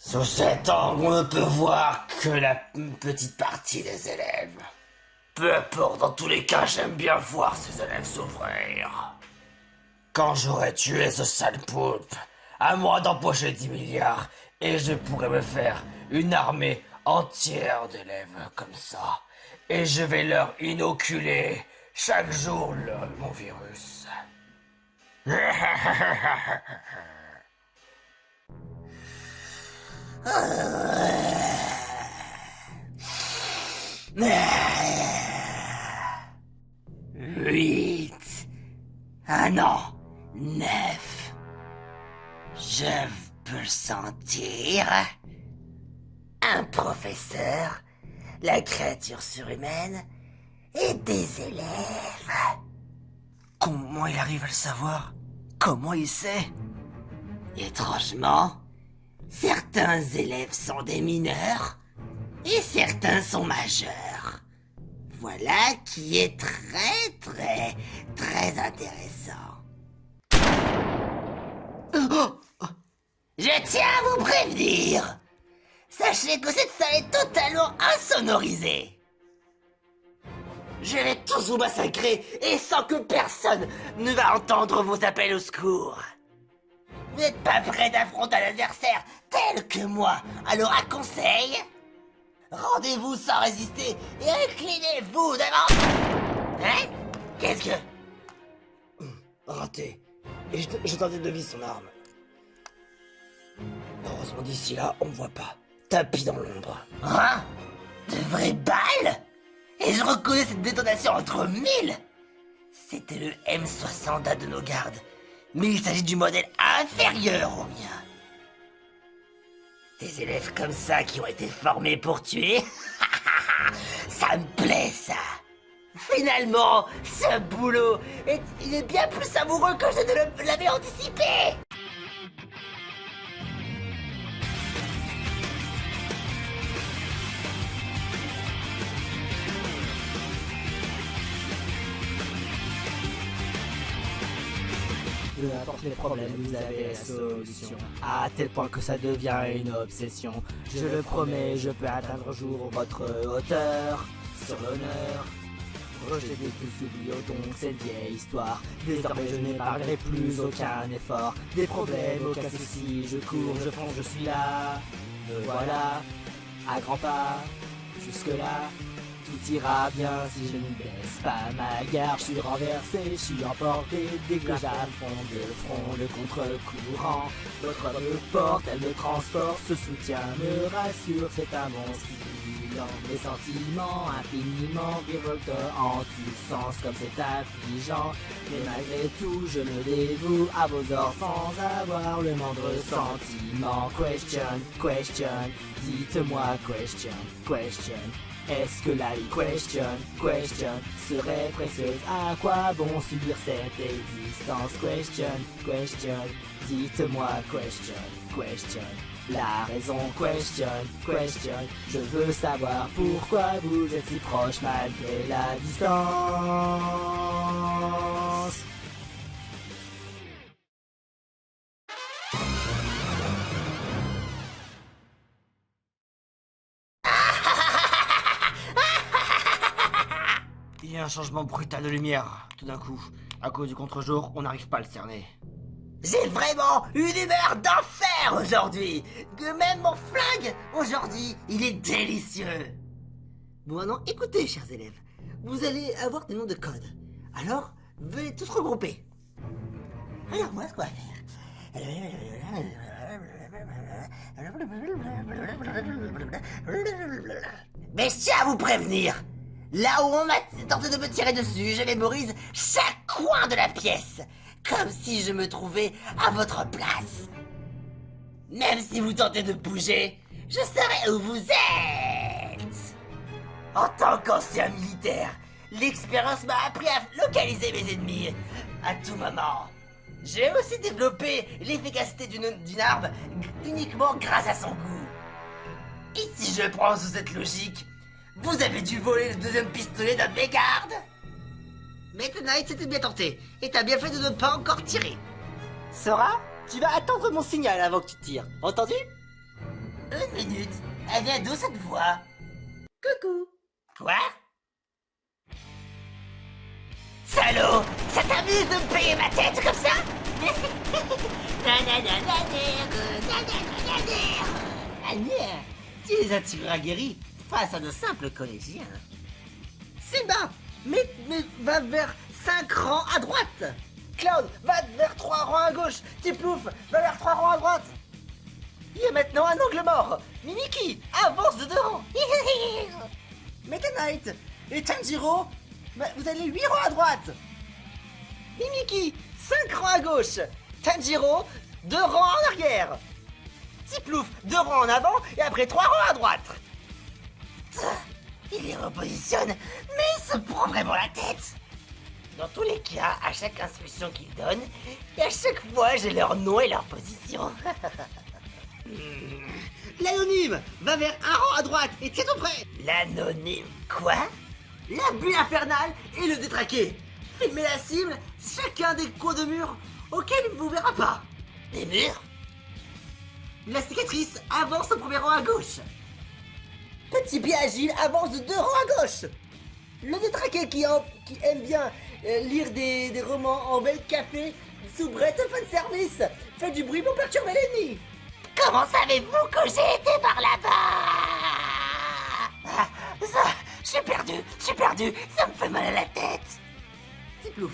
Sous cet angle, on ne peut voir que la petite partie des élèves. Peu importe, dans tous les cas, j'aime bien voir ces élèves souffrir. Quand j'aurai tué ce sale poulpe, à moi d'empocher 10 milliards, et je pourrai me faire une armée entière d'élèves comme ça. Et je vais leur inoculer chaque jour mon virus. Huit. Ah non, 9. Je peux le sentir. Un professeur, la créature surhumaine et des élèves. Comment il arrive à le savoir? Comment il sait? Étrangement, certains élèves sont des mineurs et certains sont majeurs. Voilà qui est très intéressant. Je tiens à vous prévenir. Sachez que cette salle est totalement insonorisée. Je vais tous vous massacrer et sans que personne ne va entendre vos appels au secours. Vous n'êtes pas prêt d'affronter un adversaire tel que moi, alors à conseil, rendez-vous sans résister et inclinez-vous devant... Hein? Qu'est-ce que... Raté. Et je tentais de viser son arme. Heureusement d'ici là, on me voit pas. Tapis dans l'ombre. Hein? De vraies balles? Et je reconnais cette détonation entre mille. C'était le M60 de nos gardes. Mais il s'agit du modèle inférieur au mien. Des élèves comme ça qui ont été formés pour tuer. Ça me plaît, ça. Finalement, ce boulot, il est bien plus savoureux que je ne l'avais anticipé. Peu importe les problèmes, vous avez la solution. À tel point que ça devient une obsession. Je le promets, je peux atteindre un jour votre hauteur. Sur l'honneur. Rejeter tous oubliés donc cette vieille histoire. Désormais je n'épargnerai plus aucun effort. Des problèmes, aucun souci, je cours, je fonce, je suis là. Me voilà, à grands pas, jusque là. Tout ira bien si je ne baisse pas ma garde. Je suis renversé, je suis emporté. Dès que j'affronte de front le contre-courant, votre me porte, elle me transporte. Ce soutien me rassure, c'est un bon stimulant. Mes sentiments infiniment virevoltent en tous sens comme c'est affligeant. Mais malgré tout, je me dévoue à vos ordres sans avoir le moindre sentiment. Question, question, dites-moi question, question. Est-ce que la question serait précieuse? À quoi bon subir cette existence? Question, dites-moi question. La raison question, je veux savoir pourquoi vous êtes si proche malgré la distance. Il y a un changement brutal de lumière, tout d'un coup. À cause du contre-jour, on n'arrive pas à le cerner. J'ai vraiment une humeur d'enfer aujourd'hui. Que même mon flingue, aujourd'hui, il est délicieux. Bon, maintenant, écoutez, chers élèves. Vous allez avoir des noms de code. Alors, veuillez tous regrouper. Alors, moi, ce qu'on va faire... Mais je tiens à vous prévenir. Là où on m'a tenté de me tirer dessus, je mémorise chaque coin de la pièce, comme si je me trouvais à votre place. Même si vous tentez de bouger, je saurai où vous êtes. En tant qu'ancien militaire, l'expérience m'a appris à localiser mes ennemis à tout moment. J'ai aussi développé l'efficacité d'une arme uniquement grâce à son goût. Et si je prends sous cette logique, vous avez dû voler le deuxième pistolet d'un de mes gardes. Mais Tonight, c'était bien tenté, et t'as bien fait de ne pas encore tirer. Sora, tu vas attendre mon signal avant que tu tires, entendu? Une minute. Elle vient d'où cette voix? Coucou. Quoi? Salaud! Ça t'amuse de me payer ma tête comme ça? Tu les as tirés aguerris face à de simples collégiens. Simba, mais va vers 5 rangs à droite. Cloud, va vers 3 rangs à gauche. Tiplouf, va vers 3 rangs à droite. Il y a maintenant un angle mort. Mimiki, avance de 2 rangs. Meta Knight et Tanjiro, vous allez 8 rangs à droite. Mimiki, 5 rangs à gauche. Tanjiro, 2 rangs en arrière. Tiplouf, 2 rangs en avant et après 3 rangs à droite. Il les repositionne, mais il se prend vraiment la tête. Dans tous les cas, à chaque instruction qu'il donne, et à chaque fois j'ai leur nom et leur position. L'anonyme va vers un rang à droite et tiens-toi prêt. L'anonyme quoi? La bulle infernale et le détraqué. Filmez la cible, chacun des coins de mur auxquels il ne vous verra pas. Des murs? La cicatrice avance au premier rang à gauche. Petit pied agile avance de 2 rangs à gauche. Le détraqué qui aime bien lire des romans en bel café sous Brett fan service fait du bruit pour perturber l'ennemi. Comment savez-vous que j'ai été par là-bas? Je suis perdu, ça me fait mal à la tête. C'est plouf.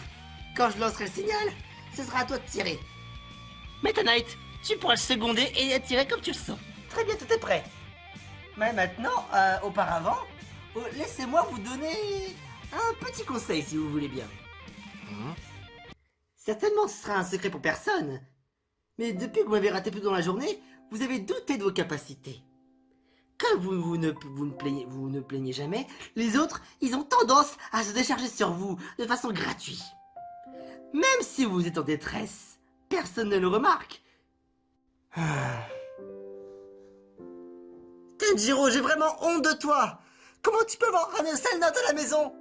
Quand je lancerai le signal, ce sera à toi de tirer. Meta Knight, tu pourras le seconder et tirer comme tu le sens. Très bien, tout est prêt. Mais maintenant, auparavant, laissez-moi vous donner un petit conseil si vous voulez bien. Certainement ce sera un secret pour personne. Mais depuis que vous m'avez raté plus dans la journée, vous avez douté de vos capacités. Comme vous ne plaignez jamais, les autres, ils ont tendance à se décharger sur vous de façon gratuite. Même si vous êtes en détresse, personne ne le remarque. Tanjiro, j'ai vraiment honte de toi. Comment tu peux avoir ramené une sale note à la maison?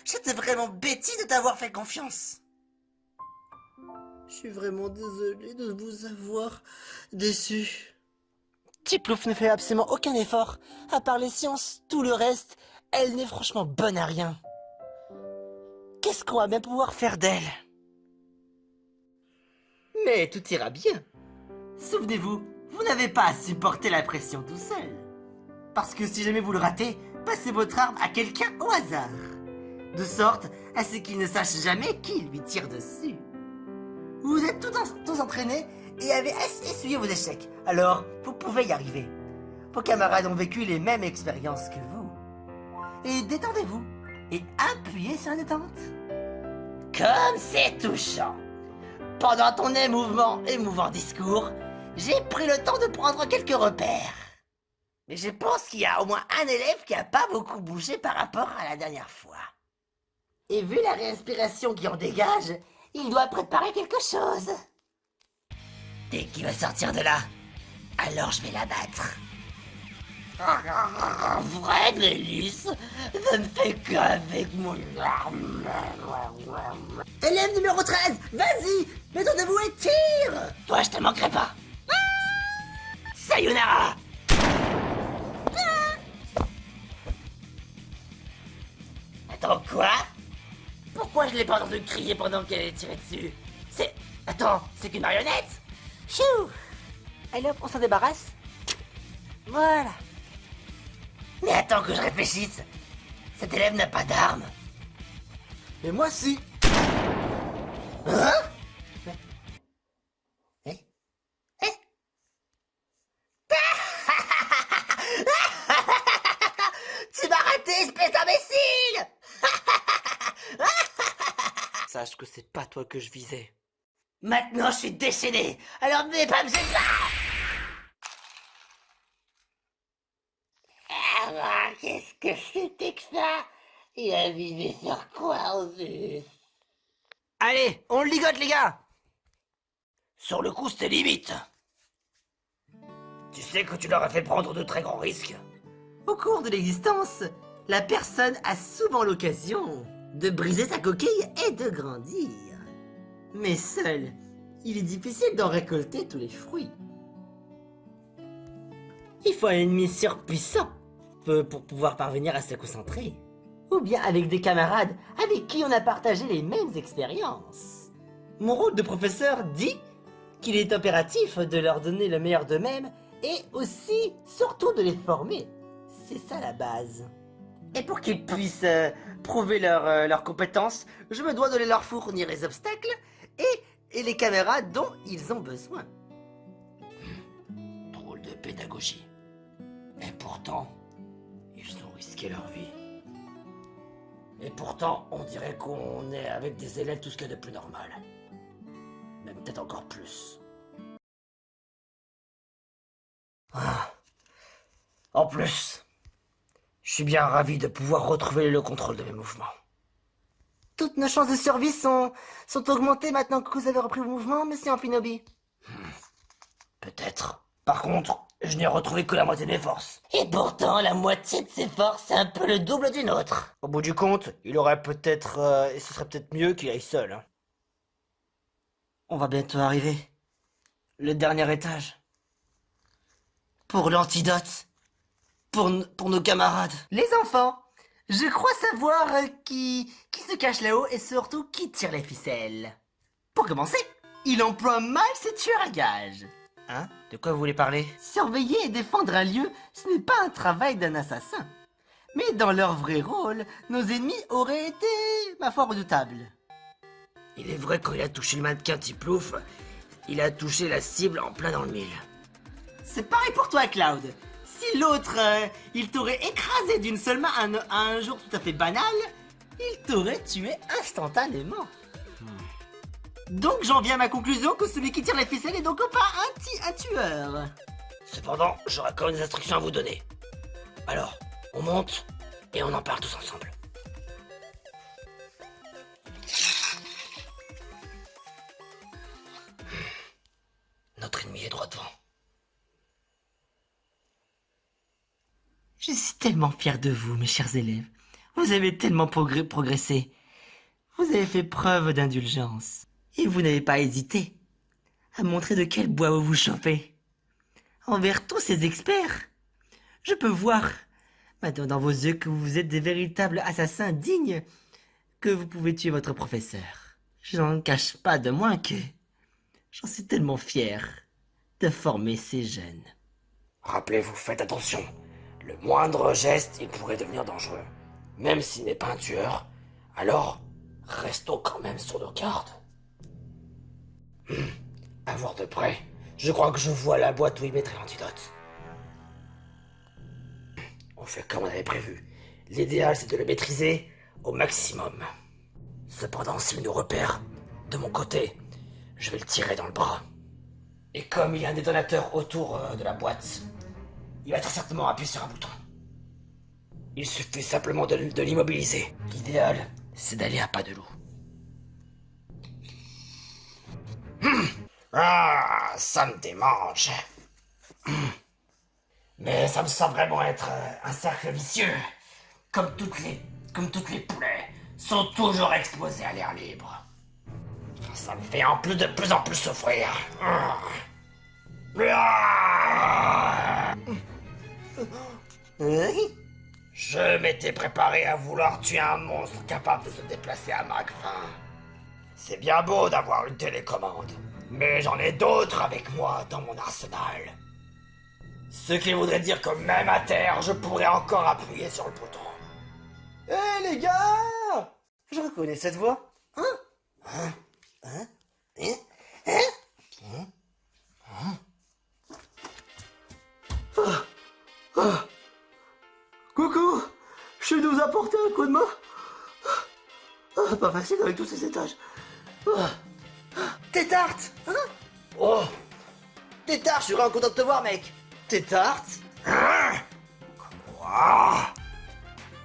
J'étais vraiment bêtise de t'avoir fait confiance. Je suis vraiment désolé de vous avoir déçu. Tiplouf ne fait absolument aucun effort. À part les sciences, tout le reste, elle n'est franchement bonne à rien. Qu'est-ce qu'on va bien pouvoir faire d'elle? Mais tout ira bien. Souvenez-vous, vous n'avez pas à supporter la pression tout seul. Parce que si jamais vous le ratez, passez votre arme à quelqu'un au hasard. De sorte à ce qu'il ne sache jamais qui lui tire dessus. Vous êtes tous entraînés et avez essuyé vos échecs. Alors, vous pouvez y arriver. Vos camarades ont vécu les mêmes expériences que vous. Et détendez-vous et appuyez sur la détente. Comme c'est touchant. Pendant ton émouvant discours, j'ai pris le temps de prendre quelques repères. Mais je pense qu'il y a au moins un élève qui n'a pas beaucoup bougé par rapport à la dernière fois. Et vu la respiration qui en dégage, il doit préparer quelque chose. Dès qu'il va sortir de là, alors je vais l'abattre. Fred Lélis ne me fait qu'avec mon arme. Élève numéro 13, vas-y, détendez-vous et tire. Toi, je te manquerai pas. Sayonara. Attends, quoi? Pourquoi je l'ai pas entendu crier pendant qu'elle est tirée dessus? Attends, c'est qu'une marionnette? Chou! Allez hop, on s'en débarrasse. Voilà. Mais attends que je réfléchisse. Cet élève n'a pas d'arme. Mais moi si. Hein? Tu m'as raté, espèce d'imbécile! Sache que c'est pas toi que je visais. Maintenant je suis déchaîné, alors ne venez pas me gêner. Ah, qu'est-ce que c'était que ça? Il a visé sur quoi au juste? Allez, on le ligote les gars. Sur le coup c'était limite. Tu sais que tu leur as fait prendre de très grands risques. Au cours de l'existence, la personne a souvent l'occasion de briser sa coquille et de grandir. Mais seul, il est difficile d'en récolter tous les fruits. Il faut un ennemi surpuissant pour pouvoir parvenir à se concentrer. Ou bien avec des camarades avec qui on a partagé les mêmes expériences. Mon rôle de professeur dit qu'il est impératif de leur donner le meilleur d'eux-mêmes et aussi, surtout, de les former. C'est ça la base. Et pour qu'ils puissent prouver leurs compétences, je me dois de leur fournir les obstacles et les camarades dont ils ont besoin. Drôle de pédagogie. Et pourtant, ils ont risqué leur vie. Et pourtant, on dirait qu'on est avec des élèves tout ce qu'il y a de plus normal. Même peut-être encore plus. En plus, je suis bien ravi de pouvoir retrouver le contrôle de mes mouvements. Toutes nos chances de survie sont augmentées maintenant que vous avez repris vos mouvements, monsieur Amphinobi. Peut-être. Par contre, je n'ai retrouvé que la moitié de mes forces. Et pourtant, la moitié de ses forces, c'est un peu le double d'une autre. Au bout du compte, il aurait peut-être... et ce serait peut-être mieux qu'il aille seul. Hein. On va bientôt arriver. Le dernier étage. Pour l'antidote. Pour nos camarades. Les enfants, je crois savoir qui se cache là-haut et surtout qui tire les ficelles. Pour commencer, il emploie mal ses tueurs à gages. Hein? De quoi vous voulez parler? Surveiller et défendre un lieu, ce n'est pas un travail d'un assassin. Mais dans leur vrai rôle, nos ennemis auraient été, ma foi, redoutables. Il est vrai, quand il a touché le mannequin Tiplouf, il a touché la cible en plein dans le mille. C'est pareil pour toi, Cloud. Si l'autre, il t'aurait écrasé d'une seule main un jour tout à fait banal, il t'aurait tué instantanément. Donc j'en viens à ma conclusion que celui qui tire les ficelles est donc pas un tueur. Cependant, j'aurai quand même des instructions à vous donner. Alors, on monte et on en parle tous ensemble. Notre ennemi est droit devant. Je suis tellement fier de vous, mes chers élèves. Vous avez tellement progressé. Vous avez fait preuve d'indulgence. Et vous n'avez pas hésité à montrer de quel bois vous vous chauffez. Envers tous ces experts, je peux voir maintenant dans vos yeux que vous êtes des véritables assassins dignes, que vous pouvez tuer votre professeur. Je n'en cache pas de moins que j'en suis tellement fier de former ces jeunes. Rappelez-vous, faites attention. Le moindre geste, il pourrait devenir dangereux. Même s'il n'est pas un tueur, alors restons quand même sur nos gardes. À voir de près, je crois que je vois la boîte où il mettrait l'antidote. On fait comme on avait prévu. L'idéal, c'est de le maîtriser au maximum. Cependant, s'il nous repère, de mon côté, je vais le tirer dans le bras. Et comme il y a un détonateur autour de la boîte, il va très certainement appuyer sur un bouton. Il suffit simplement de l'immobiliser. L'idéal, c'est d'aller à pas de loup. Ah, ça me démange. Mais ça me semble vraiment être un cercle vicieux. Comme toutes les poulets sont toujours exposés à l'air libre. Ça me fait en plus de plus en plus souffrir. Je m'étais préparé à vouloir tuer un monstre capable de se déplacer à ma faim. C'est bien beau d'avoir une télécommande, mais j'en ai d'autres avec moi dans mon arsenal. Ce qui voudrait dire que même à terre, je pourrais encore appuyer sur le bouton. Hé les gars! Je reconnais cette voix. Coucou! Je suis de vous apporter un coup de main. Pas facile avec tous ces étages. Tétart! Oh! Tétart, je suis vraiment content de te voir, mec. Tétart? Ah!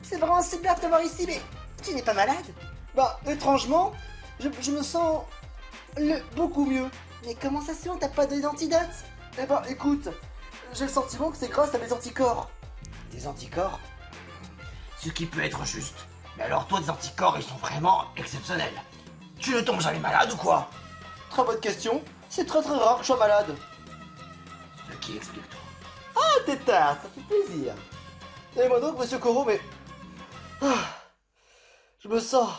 C'est vraiment super de te voir ici, mais tu n'es pas malade? Bah, étrangement, je me sens beaucoup mieux. Mais comment ça se fait, t'as pas d'antidote? Eh ben, écoute, j'ai le sentiment que c'est grâce à mes anticorps. Des anticorps? Ce qui peut être juste. Mais alors toi, des anticorps, ils sont vraiment exceptionnels. Tu ne tombes jamais malade ou quoi? Très bonne question. C'est très rare que je sois malade. Ce qui explique tout. Ah Ah, tétard, ça fait plaisir. Et moi donc, monsieur Koro, mais... je me sens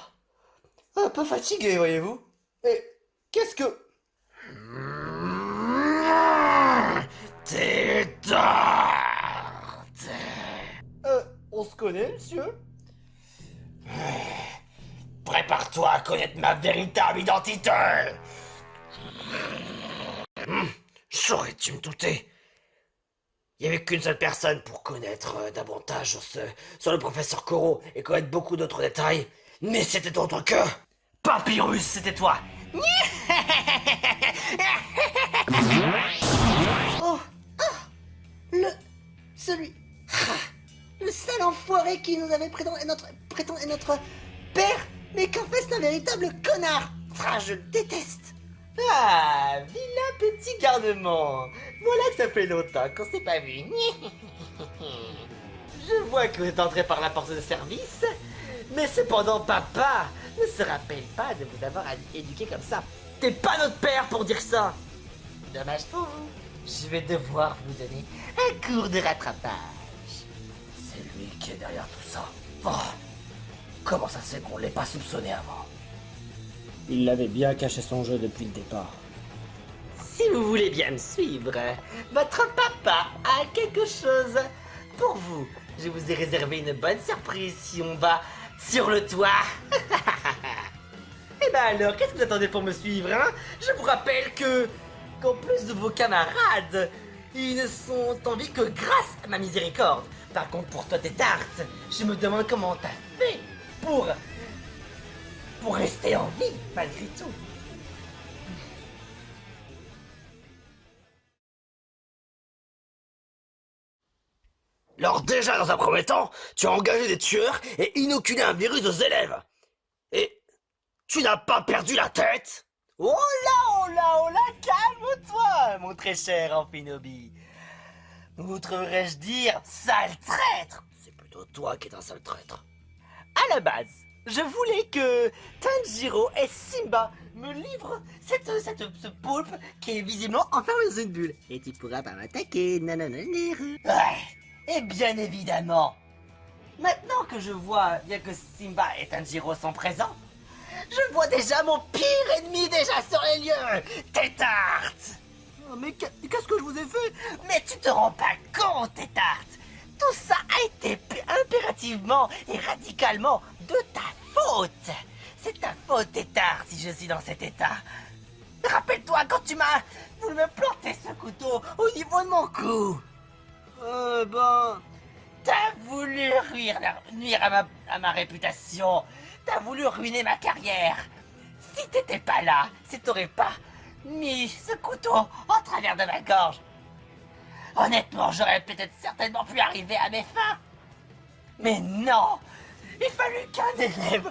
un peu fatigué, voyez-vous. Et qu'est-ce que... Tétard. On se connaît, monsieur? Prépare-toi à connaître ma véritable identité. J'aurais dû me douter. Il n'y avait qu'une seule personne pour connaître davantage sur le professeur Koro et connaître beaucoup d'autres détails. Mais c'était autre que... Papyrus, c'était toi. Celui... Le sale enfoiré qui nous avait prétendu être notre père, mais qu'en fait c'est un véritable connard. Je le déteste. Ah, vilain petit garnement. Voilà que ça fait longtemps qu'on s'est pas vu. Je vois que vous êtes entré par la porte de service, mais cependant papa ne se rappelle pas de vous avoir éduqué comme ça. T'es pas notre père pour dire ça. Dommage pour vous. Je vais devoir vous donner un cours de rattrapage. C'est lui qui est derrière tout ça. Oh, comment ça se fait qu'on l'ait pas soupçonné avant? Il l'avait bien caché son jeu depuis le départ. Si vous voulez bien me suivre, votre papa a quelque chose pour vous. Je vous ai réservé une bonne surprise si on va sur le toit. Eh ben alors, qu'est-ce que vous attendez pour me suivre, hein? Je vous rappelle qu'en plus de vos camarades, ils ne sont en vie que grâce à ma miséricorde. Par contre, pour toi, Tétard, je me demande comment t'as fait pour rester en vie, malgré tout. Alors déjà, dans un premier temps, tu as engagé des tueurs et inoculé un virus aux élèves. Et tu n'as pas perdu la tête? Oh là, calme-toi, mon très cher Amphinobi. Voudrais-je dire, sale traître? C'est plutôt toi qui es un sale traître. À la base, je voulais que Tanjiro et Simba me livrent ce poulpe qui est visiblement enfermé dans une bulle. Et tu pourras pas m'attaquer, nanana. Ouais, et bien évidemment. Maintenant que je vois bien que Simba et Tanjiro sont présents, je vois déjà mon pire ennemi déjà sur les lieux, Tétard. Mais qu'est-ce que je vous ai fait? Mais tu te rends pas compte, Tétard. Tout ça a été impérativement et radicalement de ta faute. C'est ta faute, Tétard, si je suis dans cet état. Rappelle-toi quand tu m'as voulu me planter ce couteau au niveau de mon cou. T'as voulu nuire à ma réputation. T'as voulu ruiner ma carrière. Si t'étais pas là, si t'aurais pas mis ce couteau en travers de ma gorge, honnêtement, j'aurais peut-être certainement pu arriver à mes fins. Mais non, il fallut qu'un élève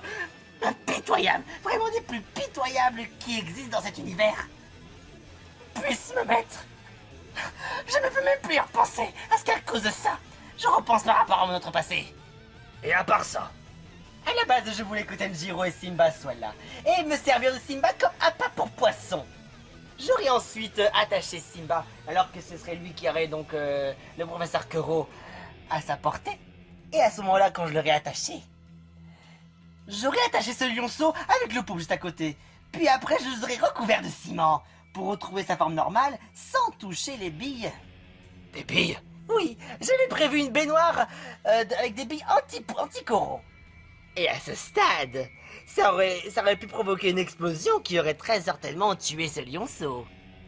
impitoyable, vraiment des plus pitoyables qui existent dans cet univers, puisse me mettre. Je ne peux même plus y repenser, parce qu'à cause de ça, je repense par rapport à notre passé. Et à part ça, À la base, je voulais que Tanjiro et Simba soient là, et me servir de Simba comme appât pour poisson. J'aurais ensuite attaché Simba, alors que ce serait lui qui aurait donc le professeur Kuro à sa portée. Et à ce moment-là, quand je l'aurais attaché, j'aurais attaché ce lionceau avec le pot juste à côté. Puis après, je les aurais recouverts de ciment pour retrouver sa forme normale sans toucher les billes. des billes? Oui, j'avais prévu une baignoire avec des billes anti-Koro. Et à ce stade, ça aurait pu provoquer une explosion qui aurait très certainement tué ce lionceau.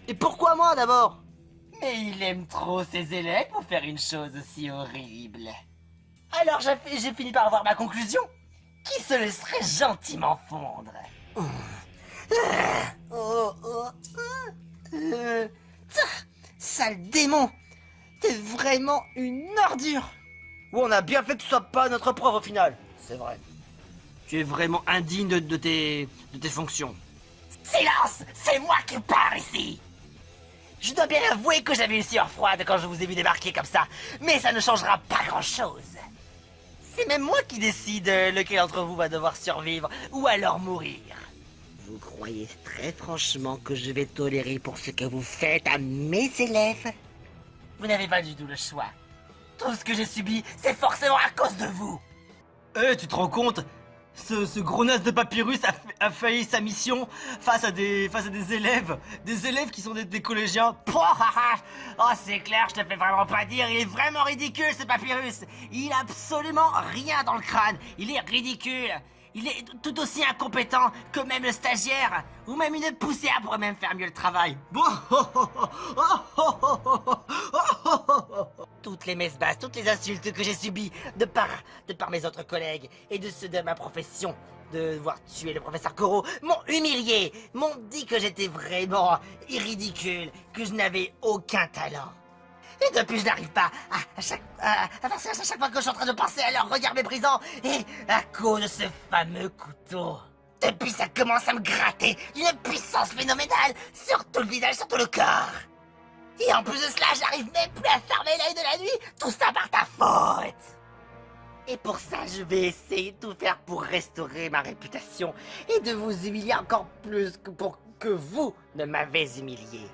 Et pourquoi moi d'abord? Mais il aime trop ses élèves pour faire une chose aussi horrible. Alors j'ai fini par avoir ma conclusion, qui se laisserait gentiment fondre. Sale démon. T'es vraiment une ordure. On a bien fait que ce soit pas notre prof au final. C'est vrai. Tu es vraiment indigne de tes fonctions. Silence! C'est moi qui parle ici! Je dois bien avouer que j'avais une sueur froide quand je vous ai vu débarquer comme ça, mais ça ne changera pas grand-chose. C'est même moi qui décide lequel d'entre vous va devoir survivre ou alors mourir. Vous croyez très franchement que je vais tolérer pour ce que vous faites à mes élèves? Vous n'avez pas du tout le choix. Tout ce que j'ai subi, c'est forcément à cause de vous. Tu te rends compte? Ce gros naze de papyrus a failli sa mission face à des élèves. Des élèves qui sont des collégiens. Oh, c'est clair, je te fais vraiment pas dire, il est vraiment ridicule ce papyrus. Il a absolument rien dans le crâne, il est ridicule. Il est tout aussi incompétent que même le stagiaire, ou même une poussière pourrait même faire mieux le travail. Toutes les messes basses, toutes les insultes que j'ai subies de par mes autres collègues et de ceux de ma profession, de voir tuer le professeur Koro, m'ont humilié, m'ont dit que j'étais vraiment ridicule, que je n'avais aucun talent. Et depuis, je n'arrive pas à chaque fois que je suis en train de penser à leur regard méprisant, et à cause de ce fameux couteau. Depuis, ça commence à me gratter d'une puissance phénoménale sur tout le visage, sur tout le corps. Et en plus de cela, j'arrive même plus à fermer l'œil de la nuit, tout ça par ta faute. Et pour ça, je vais essayer de tout faire pour restaurer ma réputation et de vous humilier encore plus que vous ne m'avez humilié.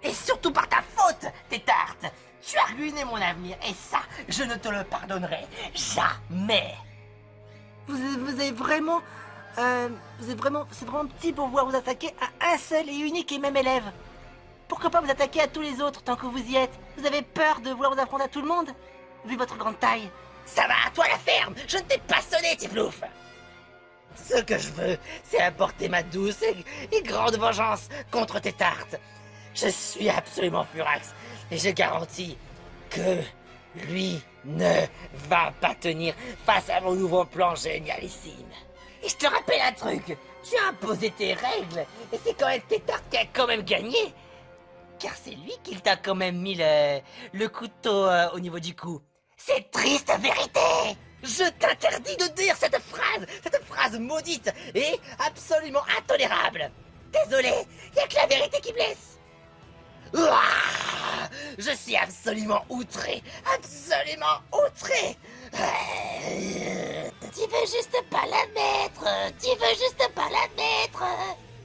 Et surtout par ta faute, Tétarte. Tu as ruiné mon avenir et ça, je ne te le pardonnerai jamais. Vous êtes vraiment... c'est vraiment petit pour pouvoir vous attaquer à un seul et unique et même élève. Pourquoi pas vous attaquer à tous les autres tant que vous y êtes? Vous avez peur de vouloir vous affronter à tout le monde, vu votre grande taille? Ça va, toi la ferme. Je ne t'ai pas sonné, Tiplouf. Ce que je veux, c'est apporter ma douce et grande vengeance contre Tétarte. Je suis absolument furax et je garantis que lui ne va pas tenir face à mon nouveau plan génialissime. Et je te rappelle un truc, tu as imposé tes règles et c'est quand même Tétarte qui a quand même gagné. Car c'est lui qui t'a quand même mis le couteau au niveau du cou. C'est triste vérité. Je t'interdis de dire cette phrase maudite et absolument intolérable. Désolé, y a que la vérité qui blesse. Ouah, je suis absolument outré, absolument outré. Tu veux juste pas la mettre,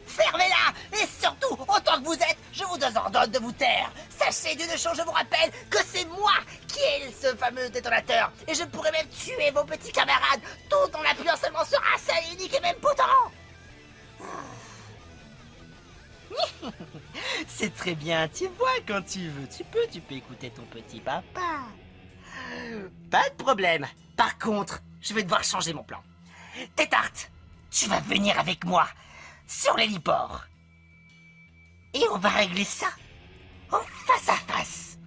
Fermez-la, et surtout, autant que vous êtes, je vous ordonne de vous taire. Sachez d'une chose, je vous rappelle que c'est moi qui ai ce fameux détonateur, et je pourrais même tuer vos petits camarades, tout en appuyant seulement sur un seul unique et même bouton. C'est très bien, tu vois, quand tu veux, tu peux écouter ton petit papa. Pas de problème. Par contre, je vais devoir changer mon plan. Tétarte, tu vas venir avec moi sur l'héliport. Et on va régler ça en face à face.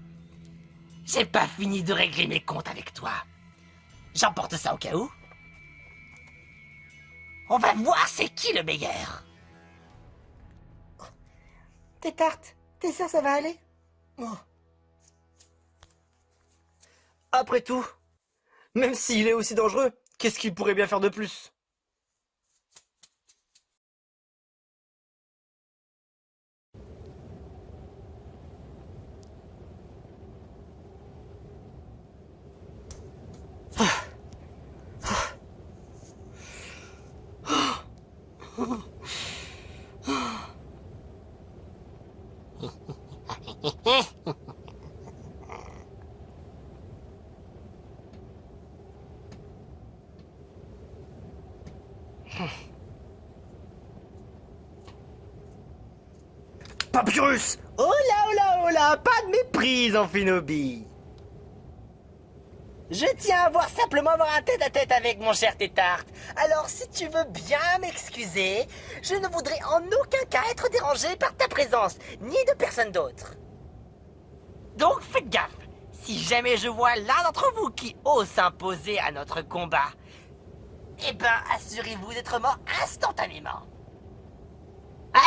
J'ai pas fini de régler mes comptes avec toi. J'emporte ça au cas où. On va voir c'est qui le meilleur. Tétarte, t'es sûr ça va aller? Après tout, même s'il est aussi dangereux, qu'est-ce qu'il pourrait bien faire de plus? Papyrus! Oh là, pas de méprise, Amphinobi. Je tiens à voir simplement avoir un tête-à-tête avec mon cher Tétarte. Alors si tu veux bien m'excuser, je ne voudrais en aucun cas être dérangé par ta présence, ni de personne d'autre. Donc faites gaffe, si jamais je vois l'un d'entre vous qui ose s'imposer à notre combat, eh ben assurez-vous d'être mort instantanément.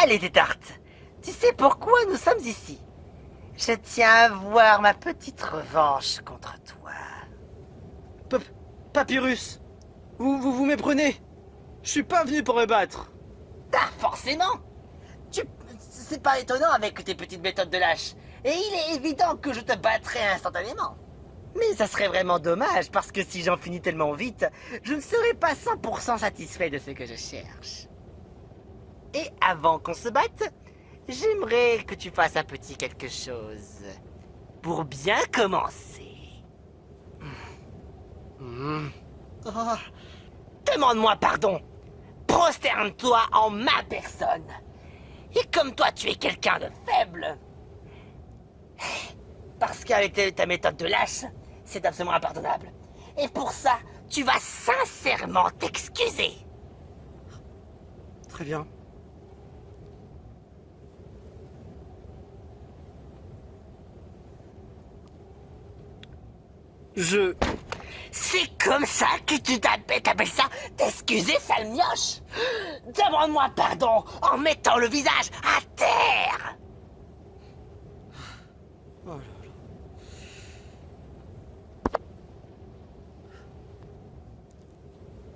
Allez Tétarte, tu sais pourquoi nous sommes ici? Je tiens à voir ma petite revanche contre toi. Papyrus, vous méprenez. Je suis pas venu pour me battre. Ah, forcément. C'est pas étonnant avec tes petites méthodes de lâche. Et il est évident que je te battrai instantanément. Mais ça serait vraiment dommage, parce que si j'en finis tellement vite, je ne serais pas 100% satisfait de ce que je cherche. Et avant qu'on se batte, j'aimerais que tu fasses un petit quelque chose. pour bien commencer. Oh. Demande-moi pardon. Prosterne-toi en ma personne. Et comme toi, tu es quelqu'un de faible. Parce qu'avec ta méthode de lâche, c'est absolument impardonnable. Et pour ça, tu vas sincèrement t'excuser. Très bien. C'est comme ça que tu t'appelles ça t'excuser, sale mioche. Demande-moi pardon en mettant le visage à terre. Oh là là.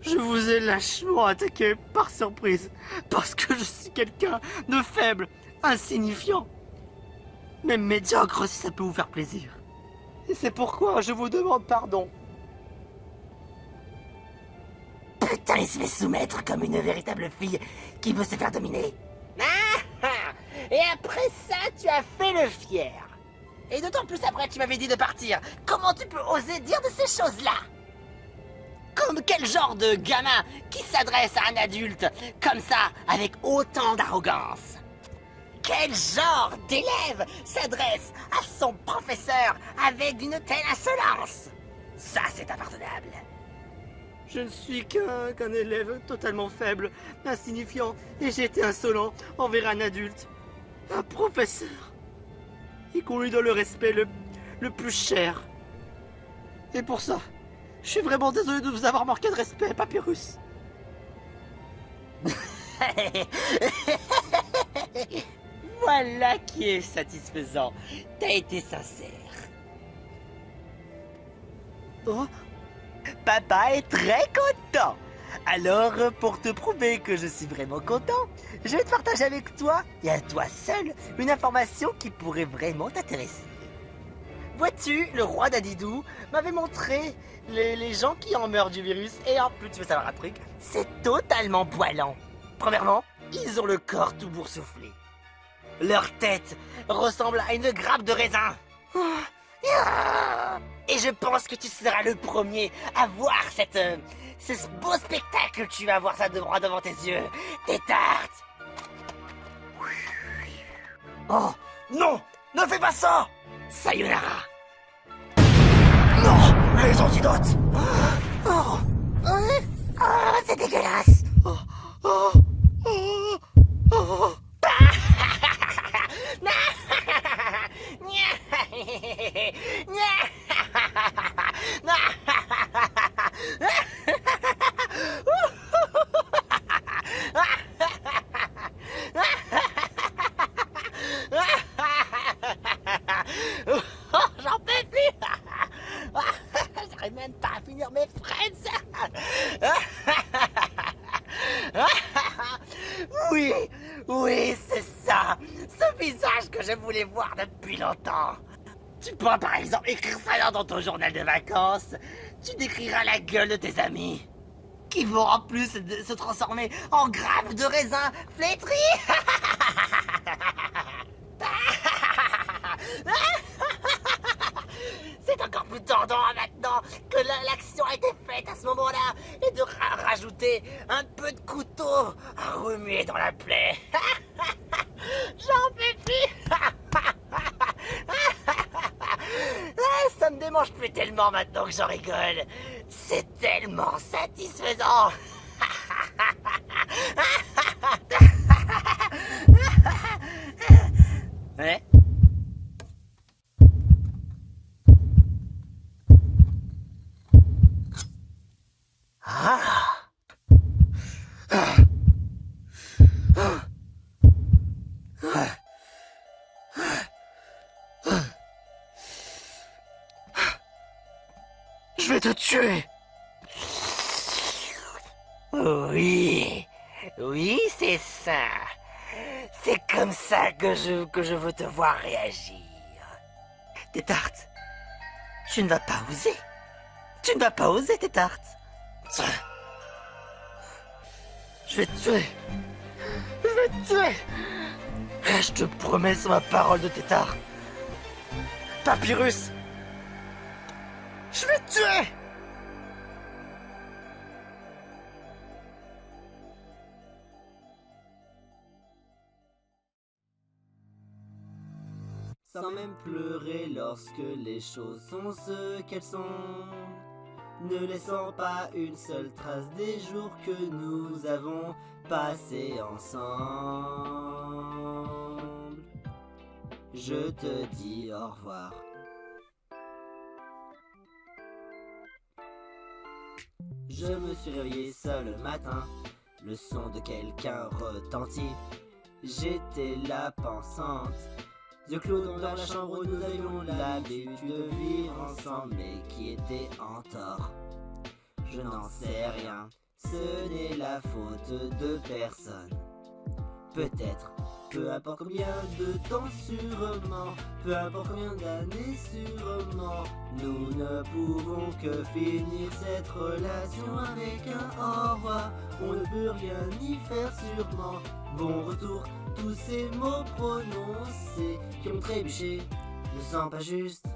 Je vous ai lâchement attaqué par surprise, parce que je suis quelqu'un de faible, insignifiant, même médiocre si ça peut vous faire plaisir. Et c'est pourquoi je vous demande pardon. Putain, il se fait soumettre comme une véritable fille qui veut se faire dominer. Ah, et après ça, tu as fait le fier. Et d'autant plus après, tu m'avais dit de partir. Comment tu peux oser dire de ces choses-là? Comme quel genre de gamin qui s'adresse à un adulte comme ça, avec autant d'arrogance? Quel genre d'élève s'adresse à son professeur avec une telle insolence? Ça, c'est impardonnable. Je ne suis qu'un élève totalement faible, insignifiant, et j'ai été insolent envers un adulte, un professeur, et qu'on lui donne le respect le plus cher. Et pour ça, je suis vraiment désolé de vous avoir manqué de respect, Papyrus. Voilà qui est satisfaisant. T'as été sincère. Oh, Papa est très content. Alors, pour te prouver que je suis vraiment content, je vais te partager avec toi, et à toi seul, une information qui pourrait vraiment t'intéresser. Vois-tu, le roi d'Adidou m'avait montré les gens qui en meurent du virus, et en plus, tu veux savoir un truc, c'est totalement poilant. Premièrement, ils ont le corps tout boursouflé. Leur tête ressemble à une grappe de raisin. Et je pense que tu seras le premier à voir ce beau spectacle. Tu vas voir ça de droit devant tes yeux. Des tartes. Oh, non, ne fais pas ça. Sayonara. Non, les antidotes. Oh, c'est dégueulasse. J'en peux plus. J'arrive même pas à finir mes fraises. Oui, oui, c'est ça. Ce visage que je voulais voir depuis longtemps. Tu pourras par exemple écrire ça dans ton journal de vacances. Tu décriras la gueule de tes amis, qui vont en plus se transformer en grappes de raisin flétries. C'est encore plus tordant maintenant que l'action a été faite à ce moment-là, et de rajouter un peu de couteau à remuer dans la plaie. J'en peux plus. Ça me démange plus tellement maintenant que j'en rigole. C'est tellement satisfaisant. Ouais. je vais te tuer. Oui, oui, c'est ça. C'est comme ça que je veux te voir réagir. Tes tartes, tu ne vas pas oser. Tu ne vas pas oser, tes tartes. Je vais te tuer. Je vais te tuer. Je te promets sur ma parole de tétard. Papyrus! Je vais te tuer! Sans même pleurer lorsque les choses sont ce qu'elles sont, ne laissant pas une seule trace des jours que nous avons passés ensemble. Je te dis au revoir. Je me suis réveillé seul le matin, le son de quelqu'un retentit. J'étais là pensante, yeux clos dans la chambre où nous avions l'habitude de vivre ensemble, mais qui était en tort. Je n'en sais rien, ce n'est la faute de personne. Peut-être, peu importe combien de temps sûrement, peu importe combien d'années sûrement, nous ne pouvons que finir cette relation avec un au revoir. On ne peut rien y faire sûrement. Bon retour, tous ces mots prononcés qui ont trébuché ne sont pas justes.